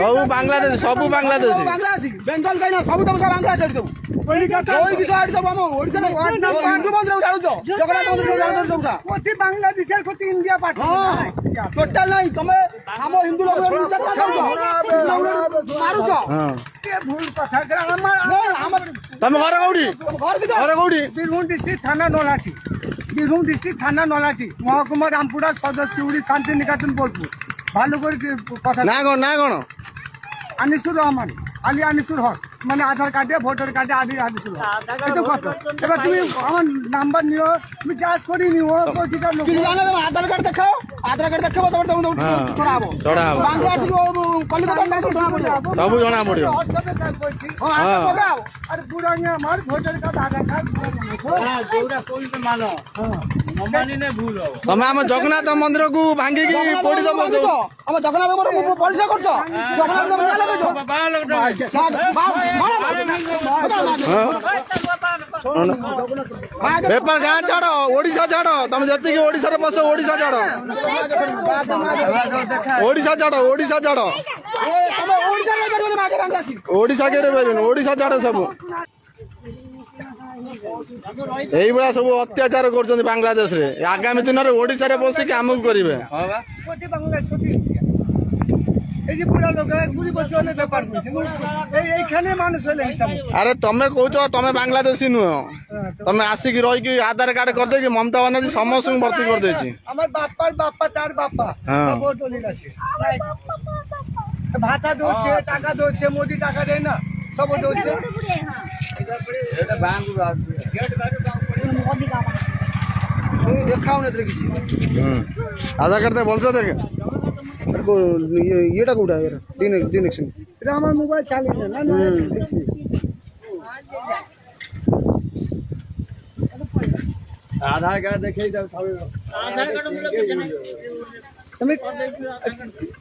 ସବୁ ବାଂଲାଦେଶ ସବୁ ବାଂଲାଦେଶ ବେଙ୍ଗଲ କାହିଁ ସବୁ ତମ ବାଂଲାଦେଶ ଛାଡ଼ିଦେବୁ ওই বিষয় আড়ি দেবো আমার ওড়িশার হিন্দু মন্দির জানো তো জগন্নাথ মন্দির জানো তো সবটা কোটি বাংলাদেশের কোটি ইন্ডিয়া পার্টি টোটাল নাই তুমি আম হিন্দু লোক মারুছ ভুল কথা আমার তুমি ঘর কোউঠি ঘর কোউঠি বীরভূম ডিস্ট্রিক্ট থানা নলাটি বীরভূম ডিস্ট্রিক্ট থানা নলাটি মহকুমা রামপুরা সদর শিউড়ি শান্তিনিকেতন বোলপুর ভালো করে কথা না কোন আনিসুর রহমান আলী আনিসুর হক মানে আধার কার্ডে ভোটার কার্ডে আদি আনিসুর হক এটা কত এবার তুমি আমার নাম্বার নিও তুমি চার্জ করে নিও কিছু জানো আধার কার্ড দেখাও আধার কার্ড দেখাবো তারপর তুমি ছড়াবো বাংলাদেশ কলিকতা সবু জনা পড়িব আর পুরানি আমার ভোটার কার্ড আধার কার্ড তুমি আমার জগন্নাথ মন্দির কু ভাঙ্গিকি পড়ি দেব আমার জগন্নাথ মন্দির পরিচয় করছো জগন্নাথ বেপার গাঁ ছাড় ওড়িশা ছাড় তুমি যেত ওড়িশার বস ওড়িশা ছাড় ওড়িশা ছাড় ওড়িশা ছাড় ওড়িশা কে পারিবেন ওড়িশা ছাড় সব এইভଳିଆ ସବୁ ଅତ୍ୟାଚାର କରୁଛନ୍ତି ବାଂଲାଦେଶରେ ଆଗାମୀ ଦିନରେ ଓଡିଶାରେ ବସିକି ଆମକୁ କରିବେ এই যে বুড়া লোক 20 বছর হলে ব্যাপার করছে এইখানে মানুষ হলে হিসাব আরে তুমি কହୁଛ তুমি বাংলাদেশী নুহ তুমি আসিকি রহিকি আধার কার্ড କରିଦେଇକି মমতা বানার্জি ସମସ୍ତଙ୍କୁ ভর্তি କରିଦେଇଛି আমার বাপ্পার বাপ্পা তার বাপ্পা সব দলিল আছে ভাতা দোছে টাকা দোছে মোদি টাকা দেয় না সব দোছে এটা ব্যাংক দেখাও না কিছু আধার কার্ড বলছো দেখে এটা কোটা এর ডিনেকশন এটা আমার মোবাইল চালিয়ে না না আধার কার্ড দেখেই দাও সবাই আধার কার্ড তুমি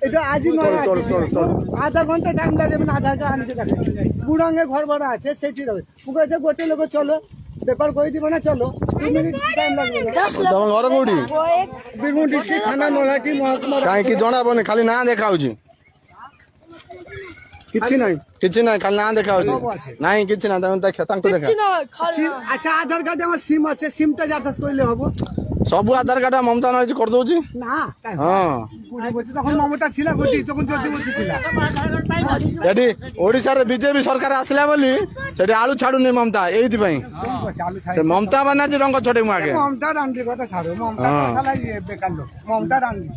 এটা আজই নয় আধা ঘন্টা টাইম লাগবে না আধার কার্ড আনতে দেখো বুড়াঙ্গে ঘর ভাড়া আছে সেটি রবে মুখে গোটে লোক চলো পেপার কই দিব না চলো 2 মিনিট টাইম লাগবে ତମ ଘର କୋଉଠି বীরভূম ডিস্ট্রিক্ট থানা নলাটি মহকুমা କାହିଁକି ଜଣାବନି ଖାଲି ନାଁ ଦେଖା ହଉଛି କିଛି ନାହିଁ କିଛି ନାହିଁ ଖାଲି ନାଁ ଦେଖା ହଉଛି ନାଇଁ କିଛି ନାହିଁ ତମେ ଦେଖ ତାଙ୍କୁ ଦେଖା আচ্ছা আধার কার্ডে আমার সিম আছে সিমটা যাতায়াত করলে হবো ସବୁ ଆଧାର କାର୍ଡ ମମତା ବାନାର୍ଜି କରିଦଉଛି না ହଁ তখন মমতা ছিল গোটি তখন জ্যোতি বসি ছিল এটি ওড়িশারে বিজেপি সরকার আসলা বলি সেটি আলু ছাড়ুনি মমতা এইଥିପାଇଁ মমতা বানার্জি রঙ ছড়েই আগে মমতা রান্ডি কথা ছাড়ো মমতা সালা বেকার লোক মমতা রান্ডি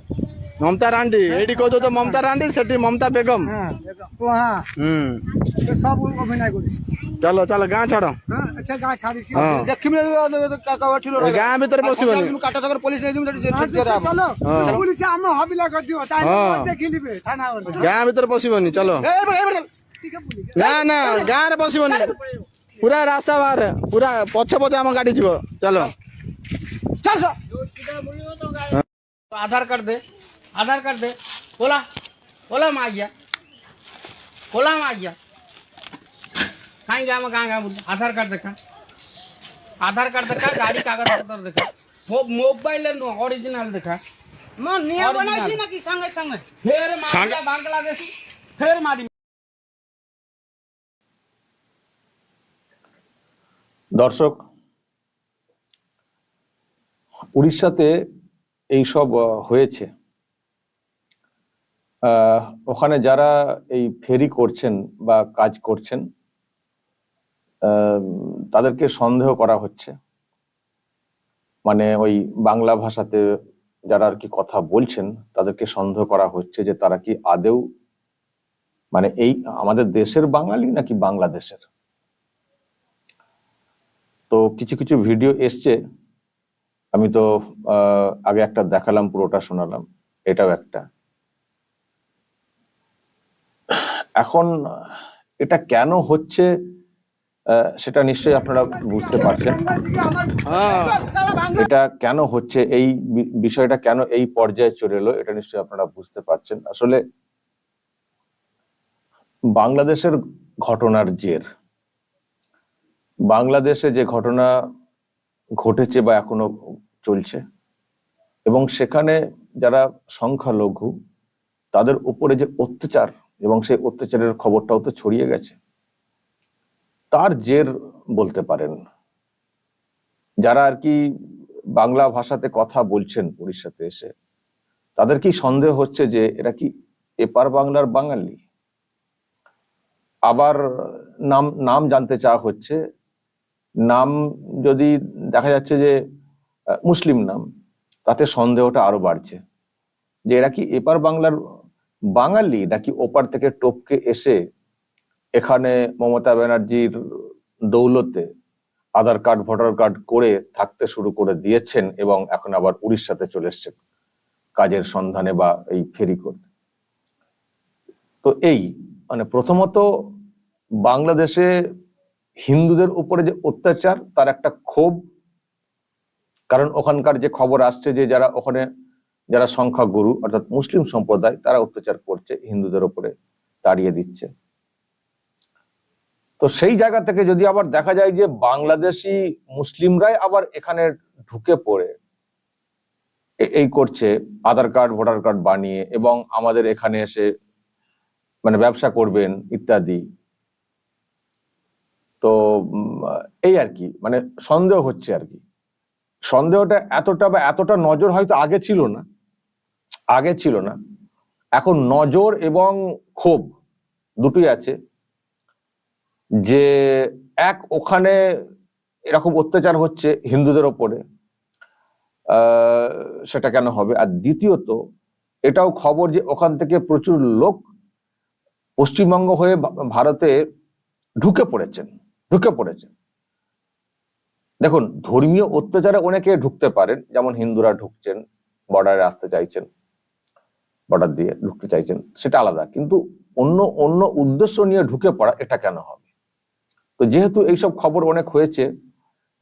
মমতা রান্ডি এইটি কହୁଛ তো মমতা রান্ডি সেটি মমতা বেগম হ্যাঁ সব অভিনয় করেছি চলো চলো গাঁ ছাড় আচ্ছা গা ছাড়িছি ଦେଖିବି ଗାଁ ଭିତରେ ପଶିବନି চলো পুলিশ আম হবিলা করদিও তাই দেখিলিবে থানা ଗାଁ ଭିତରେ ପଶିବନି চলো ନା ନା ଗାଁରେ ପଶିବନି ପୁରା ରାସ୍ତା ବାହାରେ ପୁରା ପଛ ପଛେ ଆମ ଗାଡି ଯିବ ଚାଲ आधार कार्ड दे बोला बोला में आ गया बोला में आ गया कहाँ गया मैं कहाँ गया आधार कार्ड देखा गाड़ी कागज पत्र देखा मोबाइल ओरिजिनल देखा फिर बांग्लादेशी फिर मारी দর্শক উড়িষ্যাতে এই সব হয়েছে ওখানে যারা এই ফেরি করছেন বা কাজ করছেন তাদেরকে সন্দেহ করা হচ্ছে মানে ওই বাংলা ভাষাতে যারা আর কি কথা বলছেন তাদেরকে সন্দেহ করা হচ্ছে যে তারা কি আদেও মানে এই আমাদের দেশের বাঙালি নাকি বাংলাদেশের তো কিছু কিছু ভিডিও এসছে আমি তো আগে একটা দেখালাম পুরোটা শোনালাম এটাও একটা এখন এটা কেন হচ্ছে সেটা নিশ্চয়ই আপনারা বুঝতে পারছেন এটা কেন হচ্ছে এই বিষয়টা কেন এই পর্যায়ে চলে এলো এটা নিশ্চয়ই আপনারা বুঝতে পারছেন আসলে বাংলাদেশের ঘটনার জের বাংলাদেশে যে ঘটনা ঘটেছে বা এখনো চলছে, এবং সেখানে যারা সংখ্যালঘু তাদের উপরে যে অত্যাচার, এবং সেই অত্যাচারের খবরটাও তো ছড়িয়ে গেছে, তার জের বলতে পারেন। যারা আর কি বাংলা ভাষাতে কথা বলছেন উড়িষ্যাতে এসে, তাদের কি সন্দেহ হচ্ছে যে এরা কি এপার বাংলার বাঙালি? আবার নাম নাম জানতে চাওয়া হচ্ছে। নাম যদি দেখা যাচ্ছে যে মুসলিম নাম, তাতে সন্দেহটা আরো বাড়ছে যে এরা কি এপার বাংলার বাঙালি, নাকি ওপার থেকে টপকে এসে এখানে মমতা ব্যানার্জির দৌলতে আধার কার্ড ভোটার কার্ড করে থাকতে শুরু করে দিয়েছেন, এবং এখন আবার উড়িষ্যাতে চলে এসছেন কাজের সন্ধানে বা এই ফেরি করতে। তো এই মানে প্রথমত বাংলাদেশে হিন্দুদের উপরে যে অত্যাচার, তার একটা ক্ষোভ, কারণ ওখানকার যে খবর আসছে যে যারা ওখানে যারা সংখ্যাগুরু অর্থাৎ মুসলিম সম্প্রদায়, তারা অত্যাচার করছে হিন্দুদের উপরে, তাড়িয়ে দিচ্ছে। তো সেই জায়গা থেকে যদি আবার দেখা যায় যে বাংলাদেশি মুসলিমরাই আবার এখানে ঢুকে পড়ে এই করছে আধার কার্ড ভোটার কার্ড বানিয়ে, এবং আমাদের এখানে এসে মানে ব্যবসা করবেন ইত্যাদি, তো এই আর কি মানে সন্দেহ হচ্ছে আর কি। সন্দেহটা এতটা নজর হয়তো আগে ছিল না, এখন নজর এবং ক্ষোভ দুটোই আছে যে এক, ওখানে এরকম অত্যাচার হচ্ছে হিন্দুদের ওপরে, সেটা কেন হবে? আর দ্বিতীয়ত এটাও খবর যে ওখান থেকে প্রচুর লোক পশ্চিমবঙ্গ হয়ে ভারতে ঢুকে পড়েছেন। দেখুন, ধর্মীয় অত্যাচারে অনেকে ঢুকতে পারেন, যেমন হিন্দুরা ঢুকছেন, বর্ডারে আসতে চাইছেন, বর্ডার দিয়ে ঢুকতে চাইছেন, সেটা আলাদা। কিন্তু অন্য উদ্দেশ্য নিয়ে ঢুকে পড়া, এটা কেন হবে? তো যেহেতু এইসব খবর অনেক হয়েছে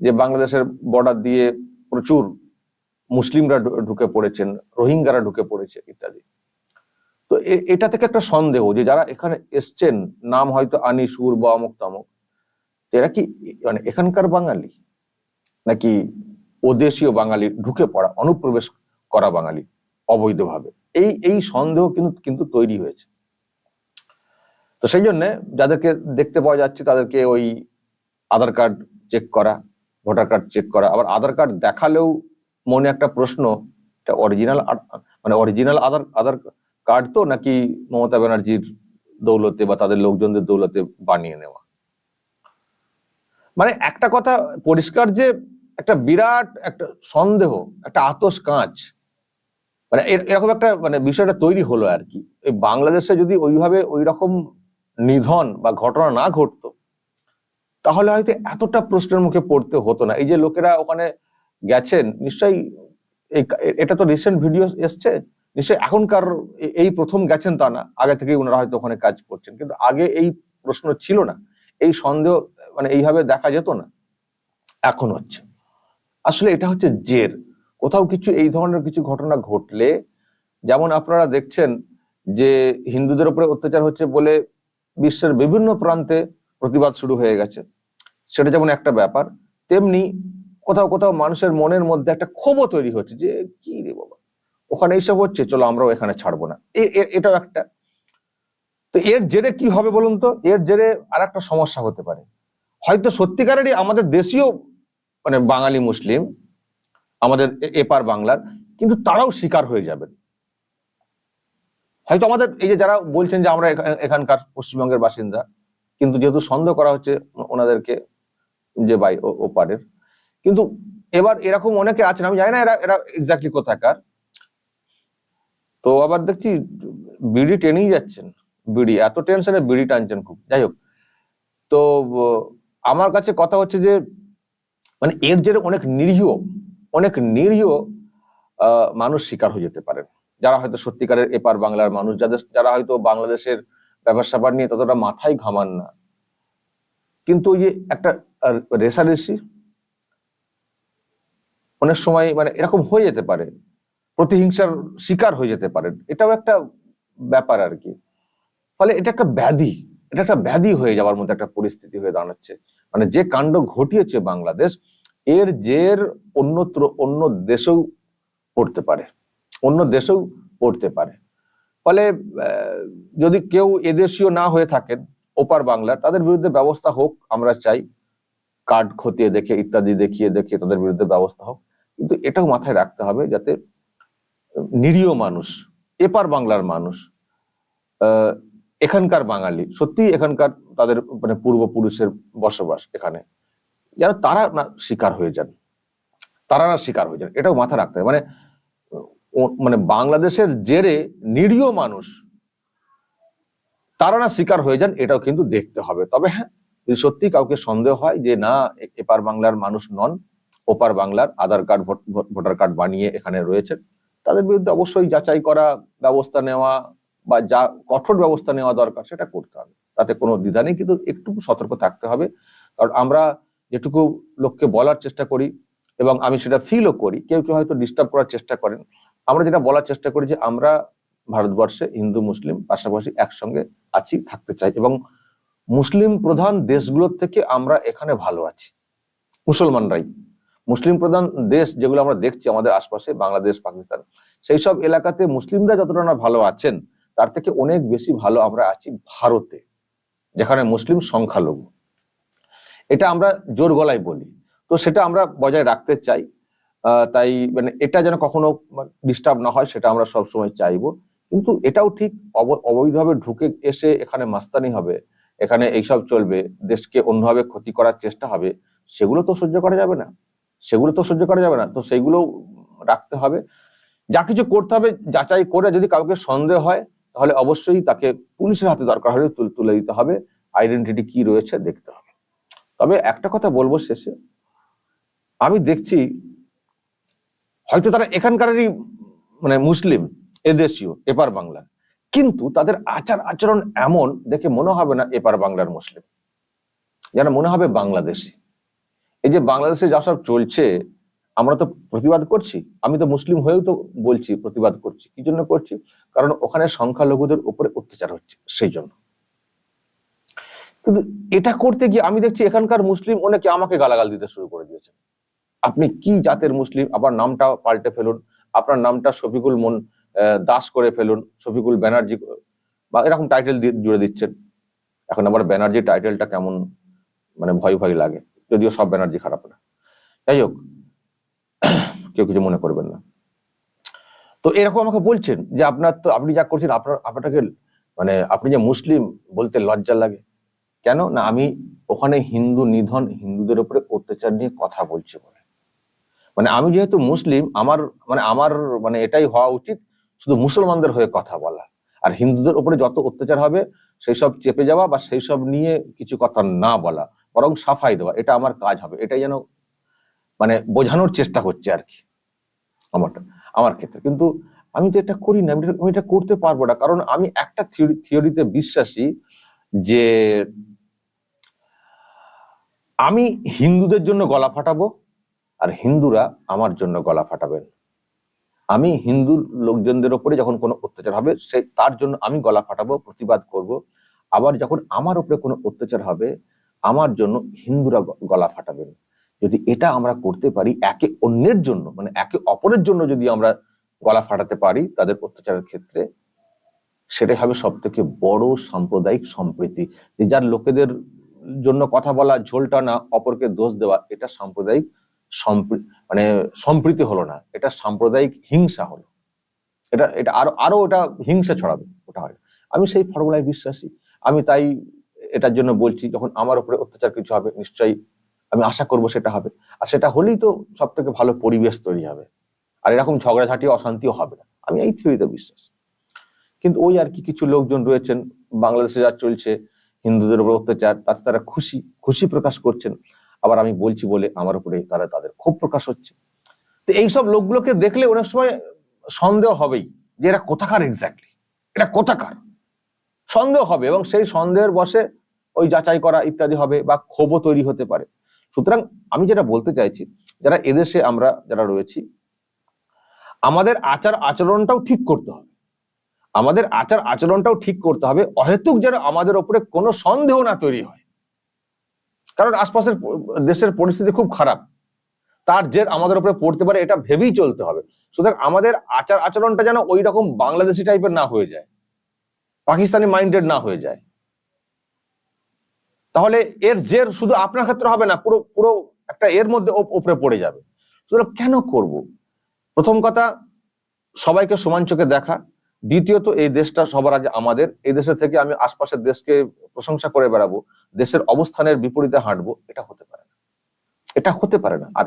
যে বাংলাদেশের বর্ডার দিয়ে প্রচুর মুসলিমরা ঢুকে পড়েছেন, রোহিঙ্গারা ঢুকে পড়েছে ইত্যাদি, তো এটা থেকে একটা সন্দেহ যে যারা এখানে এসছেন, নাম হয়তো আনিসুর বা অমুক তমুক, এরা কি মানে এখানকার বাঙালি, নাকি ওদেশীয় বাঙালি ঢুকে পড়া, অনুপ্রবেশ করা বাঙালি অবৈধভাবে? এই সন্দেহ কিন্তু তৈরি হয়েছে। তো সেই জন্য যাদেরকে দেখতে পাওয়া যাচ্ছে তাদেরকে ওই আধার কার্ড চেক করা, ভোটার কার্ড চেক করা, আবার আধার কার্ড দেখালেও মনে একটা প্রশ্ন, এটা অরিজিনাল আধার কার্ড তো, নাকি মমতা ব্যানার্জির দৌলতে বা তাদের লোকজনদের দৌলতে বানিয়ে নেওয়া? মানে একটা কথা পরিষ্কার যে একটা বিরাট একটা সন্দেহ, একটা আতশ কাঁচ, মানে এরকম একটা মানে বিষয়টা তৈরি হলো আর কি। এই বাংলাদেশে যদি ওইভাবে ওই রকম নিধন বা ঘটনা না ঘটতো, তাহলে হয়তো এতটা প্রশ্নের মুখে পড়তে হতো না। এই যে লোকেরা ওখানে গেছেন, নিশ্চয়ই এটা তো রিসেন্ট ভিডিও এসছে, নিশ্চয়ই এখনকার এই প্রথম গেছেন তা না, আগে থেকেই ওনারা হয়তো ওখানে কাজ করছেন, কিন্তু আগে এই প্রশ্ন ছিল না, এই সন্দেহ মানে এইভাবে দেখা যেত না, এখন হচ্ছে। আসলে এটা হচ্ছে জের। কোথাও কিছু এই ধরনের কিছু ঘটনা ঘটলে, যেমন আপনারা দেখছেন যে হিন্দুদের উপরে অত্যাচার হচ্ছে বলে বিশ্বের বিভিন্ন প্রান্তে প্রতিবাদ শুরু হয়ে গেছে, সেটা যেমন একটা ব্যাপার, তেমনি কোথাও মানুষের মনের মধ্যে একটা ক্ষোভও তৈরি হচ্ছে যে কি রে বাবা, ওখানে এইসব হচ্ছে, চলো আমরাও এখানে ছাড়বো না, এটাও একটা। তো এর জেরে কি হবে বলুন তো? এর জেরে আর একটা সমস্যা হতে পারে, হয়তো সত্যিকারেরই আমাদের দেশীয় মানে বাঙালি মুসলিম, আমাদের এপার বাংলার, কিন্তু তারাও শিকার হয়ে যাবেন। হয়তো আমাদের এই যে যারা বলছেন যে আমরা এখানকার পশ্চিমবঙ্গের বাসিন্দা, কিন্তু যেহেতু সন্দেহ করা হচ্ছে ওনাদেরকে যে ভাই ওপারের, কিন্তু এবার এরকম অনেকে আছেন, আমি জানি না এরা এক্স্যাক্টলি কোথাকার, তো আবার দেখছি বিড়ি টেনেই যাচ্ছেন, বিড়ি এত টেনশনে বিড়ি টানছেন খুব। যাই হোক, তো আমার কাছে কথা হচ্ছে যে মানে এর জেরে অনেক নিরীহ মানুষ শিকার হয়ে যেতে পারেন, যারা হয়তো সত্যিকারের এপার বাংলার মানুষ, যারা হয়তো বাংলাদেশের ব্যাপার স্যাপার নিয়ে ততটা মাথায় ঘামান না, কিন্তু ওই যে একটা রেষারেষি অনেক সময় মানে এরকম হয়ে যেতে পারে, প্রতিহিংসার শিকার হয়ে যেতে পারেন, এটাও একটা ব্যাপার আর কি। ফলে এটা একটা ব্যাধি হয়ে যাওয়ার মতো একটা পরিস্থিতি হয়ে দাঁড়াচ্ছে। মানে যে কাণ্ড ঘটিয়েছে বাংলাদেশ, এর জের অন্য দেশেও পড়তে পারে, অন্য দেশেও পড়তে পারে। ফলে যদি কেউ এদেশীয় না হয়ে থাকেন ওপার বাংলার, তাদের বিরুদ্ধে ব্যবস্থা হোক, আমরা চাই। কার্ড খতিয়ে দেখে ইত্যাদি দেখিয়ে তাদের বিরুদ্ধে ব্যবস্থা হোক। কিন্তু এটাও মাথায় রাখতে হবে যাতে নিরীহ মানুষ, এপার বাংলার মানুষ, এখানকার বাঙালি, সত্যি এখানকার তাদের মানে পূর্বপুরুষের বসবাস এখানে, যেন তারা না শিকার হয়ে যান, এটাও মাথায় রাখতে হবে। মানে বাংলাদেশের জেরে নিরীহ মানুষ তারা না শিকার হয়ে যান, এটাও কিন্তু দেখতে হবে। তবে হ্যাঁ, যদি সত্যি কাউকে সন্দেহ হয় যে না এপার বাংলার মানুষ নন, ওপার বাংলার আধার কার্ড ভোটার কার্ড বানিয়ে এখানে রয়েছেন, তাদের বিরুদ্ধে অবশ্যই যাচাই করা, ব্যবস্থা নেওয়া, বা যা কঠোর ব্যবস্থা নেওয়া দরকার সেটা করতে হবে, তাতে কোনো দ্বিধা নেই। কিন্তু একটু সতর্ক থাকতে হবে, কারণ আমরা যেটুকু লোককে বলার চেষ্টা করি, এবং আমি সেটা ফিলও করি, কেউ কেউ হয়তো ডিস্টার্ব করার চেষ্টা করেন, আমরা যেটা বলার চেষ্টা করি যে আমরা ভারতবর্ষে হিন্দু মুসলিম পাশাপাশি একসঙ্গে আছি, থাকতে চাই, এবং মুসলিম প্রধান দেশগুলোর থেকে আমরা এখানে ভালো আছি। মুসলমানরাই, মুসলিম প্রধান দেশ যেগুলো আমরা দেখছি আমাদের আশপাশে, বাংলাদেশ, পাকিস্তান, সেই সব এলাকাতে মুসলিমরা যতটা না ভালো আছেন, তার থেকে অনেক বেশি ভালো আমরা আছি ভারতে, যেখানে মুসলিম সংখ্যালঘু। এটা আমরা জোর গলায় বলি, তো সেটা আমরা বজায় রাখতে চাই। তাই মানে এটা যেন কখনো ডিস্টার্ব না হয়, সেটা আমরা সবসময় চাইবো। কিন্তু এটাও ঠিক, অবৈধভাবে ঢুকে এসে এখানে মাস্তানি হবে, এখানে এইসব চলবে, দেশকে অন্যভাবে ক্ষতি করার চেষ্টা হবে, সেগুলো তো সহ্য করা যাবে না, তো সেইগুলো রাখতে হবে। যা কিছু করতে হবে যাচাই করে, যদি কাউকে সন্দেহ হয় তাহলে অবশ্যই তাকে পুলিশের হাতে দরকার হলে তুলে দিতে হবে, আইডেন্টিটি কি রয়েছে দেখতে হবে। তবে একটা কথা বলবো শেষে, আমি দেখছি হয়তো তারা এখানকারই মানে মুসলিম, এদেশীয়, এপার বাংলার, কিন্তু তাদের আচার আচরণ এমন দেখে মনে হবে না এপার বাংলার মুসলিম, যেন মনে হবে বাংলাদেশি। এই যে বাংলাদেশে যা সব চলছে, আমরা তো প্রতিবাদ করছি, আমি তো মুসলিম হয়েও তো বলছি প্রতিবাদ করছি। কি জন্য করছি? কারণ ওখানে সংখ্যালঘুদের উপরে অত্যাচার হচ্ছে, সেই জন্য। কিন্তু এটা করতে গিয়ে আমি দেখছি এখানকার মুসলিম অনেকে আমাকে গালাগাল দিতে শুরু করে দিয়েছে। আপনি কি জাতের মুসলিম, আবার নামটা পাল্টে ফেলুন, আপনার নামটা শফিকুল দাস করে ফেলুন, শফিকুল ব্যানার্জি, বা এরকম টাইটেল জুড়ে দিচ্ছেন। এখন আবার ব্যানার্জি টাইটেলটা কেমন মানে ভয় ভয় লাগে, যদিও সব ব্যানার্জি খারাপ না। যাই হোক, কেউ কিছু মনে করবেন না। তো এরকম আমাকে বলছেন যে আপনি যা করছেন, আপনাকে মানে আপনি যে মুসলিম বলতে লজ্জা লাগে কেন? না, আমি ওখানে হিন্দু নিধন, হিন্দুদের উপরে অত্যাচার নিয়ে কথা বলছি বলে। মানে আমি যেহেতু মুসলিম, আমার মানে এটাই হওয়া উচিত, শুধু মুসলমানদের হয়ে কথা বলা, আর হিন্দুদের উপরে যত অত্যাচার হবে সেই সব চেপে যাওয়া বা সেই সব নিয়ে কিছু কথা না বলা, বরং সাফাই দেওয়া, এটা আমার কাজ হবে। এটাই যেন মানে বোঝানোর চেষ্টা হচ্ছে আর কি আমার ক্ষেত্রে। কিন্তু আমি তো এটা করি না, আমি এটা করতে পারবো না, কারণ আমি একটা থিওরিতে বিশ্বাসী যে আমি হিন্দুদের জন্য গলা ফাটাবো আর হিন্দুরা আমার জন্য গলা ফাটাবেন। আমি হিন্দু লোকজনদের উপরে যখন কোনো অত্যাচার হবে তার জন্য আমি গলা ফাটাবো, প্রতিবাদ করব। আবার যখন আমার উপরে কোনো অত্যাচার হবে আমার জন্য হিন্দুরা গলা ফাটাবেন। যদি এটা আমরা করতে পারি, একে অন্যের জন্য মানে একে অপরের জন্য যদি আমরা গলা ফাটাতে পারি তাদের অত্যাচারের ক্ষেত্রে, সেটাই হবে সব থেকে বড় সাম্প্রদায়িক সম্প্রীতি। যে যার লোকেদের জন্য কথা বলা, ঝোল টানা, অপরকে দোষ দেওয়া, এটা সাম্প্রদায়িক মানে সম্প্রীতি হলো না, এটা সাম্প্রদায়িক হিংসা হলো। এটা আরো ওটা হিংসা ছড়াবে, ওটা হয়। আমি সেই ফর্মুলায় বিশ্বাসী। আমি তাই এটার জন্য বলছি, যখন আমার উপরে অত্যাচার কিছু হবে নিশ্চয়ই আমি আশা করব সেটা হবে, আর সেটা হলেই তো সব থেকে ভালো পরিবেশ তৈরি হবে, আর এরকম ঝগড়াঝাটি অশান্তিও হবে না। আমি এই থিওরিতে বিশ্বাস। কিন্তু ওই আর কি কিছু লোকজন রয়েছেন, বাংলাদেশে যা চলছে হিন্দুদের উপর অত্যাচার, তাতে তারা খুশি প্রকাশ করছেন। আবার আমি বলছি বলে আমার উপরে তাদের ক্ষোভ প্রকাশ হচ্ছে। তো এইসব লোকগুলোকে দেখলে অনেক সময় সন্দেহ হবেই যে এরা কোথাকার, এক্স্যাক্টলি এটা কোথাকার, সন্দেহ হবে, এবং সেই সন্দেহের বশে ওই যাচাই করা ইত্যাদি হবে বা ক্ষোভও তৈরি হতে পারে। সুতরাং আমি যেটা বলতে চাইছি, যারা এদেশে আমরা যারা রয়েছি, আমাদের আচার আচরণটাও ঠিক করতে হবে, অহেতুক যেন আমাদের উপরে কোনো সন্দেহ না তৈরি হয়। কারণ আশপাশের দেশের পরিস্থিতি খুব খারাপ, তার জের আমাদের উপরে পড়তে পারে, এটা ভেবেই চলতে হবে। সুতরাং আমাদের আচার আচরণটা যেন ওই রকম বাংলাদেশি টাইপের না হয়ে যায়, পাকিস্তানি মাইন্ডেড না হয়ে যায়। তাহলে এর জের শুধু আপনার ক্ষেত্রে হবে না, পুরো পুরো একটা এর মধ্যে উপরে পড়ে যাবে। সুতরাং কেন করব? প্রথম কথা, সবাইকে সমান চোখে দেখা। দ্বিতীয়ত, এই দেশটা সবার আগে আমাদের। এই দেশের থেকে আমি আশপাশের দেশকে প্রশংসা করে বেড়াবো, দেশের অবস্থানের বিপরীতে হাঁটবো, এটা হতে পারে না, এটা হতে পারে না। আর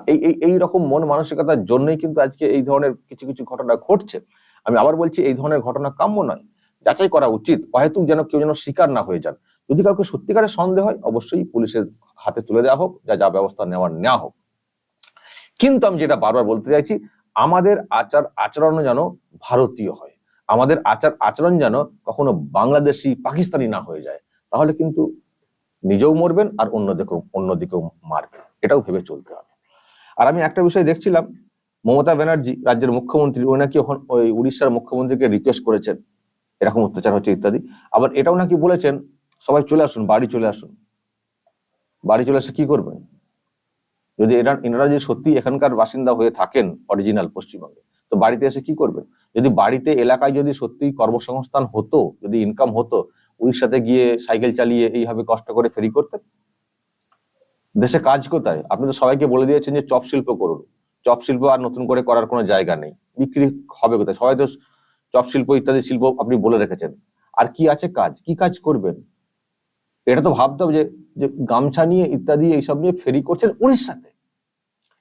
এই রকম মন মানসিকতার জন্যই কিন্তু আজকে এই ধরনের কিছু কিছু ঘটনা ঘটছে। আমি আবার বলছি, এই ধরনের ঘটনা কাম্য নয়, যাচাই করা উচিত, অহেতুক যেন কেউ যেন শিকার না হয়ে যান। যদি কাউকে সত্যিকারের সন্দেহ হয়, অবশ্যই পুলিশের হাতে তুলে দেওয়া হোক, যা ব্যবস্থা নেওয়া হোক। কিন্তু আমি যেটা বারবার বলতে চাইছি, আমাদের আচার আচরণ যেন ভারতীয় হয়, আমাদের আচার আচরণ যেন কখনো বাংলাদেশি পাকিস্তানি না হয়ে যায়। তাহলে কিন্তু নিজেও মরবেন আর অন্যদিকেও মারবেন, এটাও ভেবে চলতে হবে। আর আমি একটা বিষয় দেখছিলাম, মমতা ব্যানার্জি রাজ্যের মুখ্যমন্ত্রী, উনি নাকি ওই উড়িষ্যার মুখ্যমন্ত্রীকে রিকোয়েস্ট করেছেন এরকম অত্যাচার হচ্ছে ইত্যাদি। আবার এটাও নাকি বলেছেন, সবাই চলে আসুন, বাড়ি চলে আসুন। বাড়ি চলে এসে কি করবেন? যদি এনারা যদি সত্যি এখানকার বাসিন্দা হয়ে থাকেন অরিজিনাল পশ্চিমবঙ্গে, তো বাড়িতে এসে কি করবেন? যদি বাড়িতে এলাকায় যদি সত্যি কর্মসংস্থান হতো, যদি ইনকাম হতো, উড়িষ্যাতে গিয়ে সাইকেল চালিয়ে এইভাবে কষ্ট করে ফেরি করতেন? দেশে কাজ কোথায়? আপনি তো সবাইকে বলে দিয়েছেন যে চপ শিল্প করুন। চপ শিল্প আর নতুন করে করার কোনো জায়গা নেই, বিক্রি হবে কোথায়? সবাই তো চপ শিল্প ইত্যাদি শিল্প আপনি বলে রেখেছেন। আর কি আছে কাজ? কি কাজ করবেন? এটা তো ভাবতে হবে যে গামছা নিয়ে ইত্যাদি এইসব নিয়ে ফেরি করছেন উড়িষ্যাতে,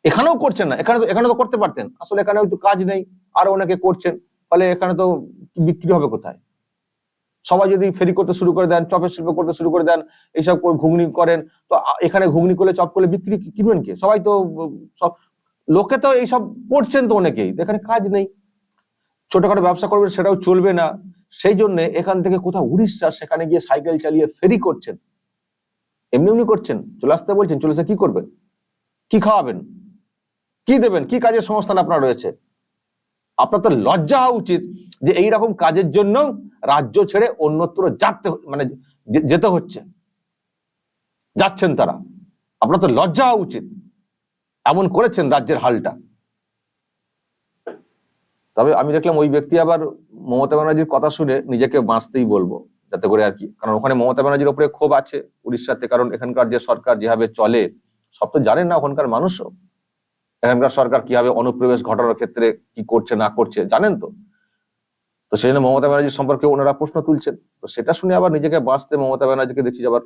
এখানেও করছেন না। এখানে তো করতে পারতেন, আসলে এখানে হয়তো কাজ নেই, আরো অনেকে করছেন, ফলে এখানে তো বিক্রি হবে কোথায়? সবাই যদি ফেরি করতে শুরু করে দেন, চপের শিল্প করতে শুরু করে দেন, এইসব ঘুগনি করেন, তো এখানে ঘুগনি করলে চপ করলে বিক্রি কিনবেন কে? সবাই তো সব লোকে তো এইসব করছেন, তো অনেকেই, এখানে কাজ নেই। ছোটখাটো ব্যবসা করবেন, সেটাও চলবে না। সেই জন্য এখান থেকে কোথাও উড়িষ্যা, সেখানে গিয়ে সাইকেল চালিয়ে ফেরি করছেন, এমনি করছেন, চলে আসতে বলছেন, চলে আসে কি করবেন? কি খাওয়াবেন? কি দেবেন? কি কাজের সংস্থান আপনার রয়েছে? আপনার তো লজ্জা হওয়া উচিত যে এইরকম কাজের জন্য রাজ্য ছেড়ে অন্যত্র যেতে হচ্ছে, যাচ্ছেন তারা। আপনার তো লজ্জা হওয়া উচিত, এমন করেছেন রাজ্যের হালটা। তবে আমি দেখলাম ওই ব্যক্তি আবার মমতা ব্যানার্জির কথা শুনে নিজেকে বাঁচতেই বলবো, যাতে করে আর কি, কারণ ওখানে মমতা ব্যানার্জির উপরে ক্ষোভ আছে উড়িষ্যাতে, কারণ এখানকার যে সরকার যেভাবে চলে, সব তো জানেন না ওখানকার মানুষও, এখানকার সরকার কিভাবে অনুপ্রবেশ ঘটানোর ক্ষেত্রে কি করছে না করছে জানেন তো। তো সেই জন্য মমতা ব্যানার্জির সম্পর্কে ওনারা প্রশ্ন তুলছেন। তো সেটা শুনে আবার নিজেকে বাঁচতে মমতা ব্যানার্জিকে দেখছি আবার,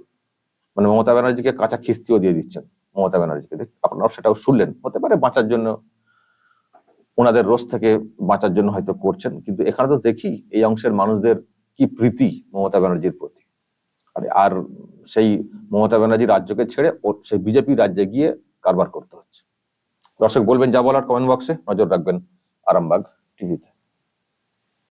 মানে মমতা ব্যানার্জিকে কাঁচা খিস্তিও দিয়ে দিচ্ছেন মমতা ব্যানার্জিকে। আপনারা সেটাও শুনলেন, হতে পারে বাঁচার জন্য, ওনাদের রোষ থেকে বাঁচার জন্য হয়তো করছেন। কিন্তু এখানে তো দেখি এই অংশের মানুষদের কি প্রীতি মমতা ব্যানার্জির প্রতি। আর সেই মমতা ব্যানার্জি রাজ্যকে ছেড়ে সেই বিজেপি রাজ্যে গিয়ে কারবার করতে হচ্ছে। দর্শক বলবেন যা বলার কমেন্ট বক্সে, নজর রাখবেন আরামবাগ টিভিতে।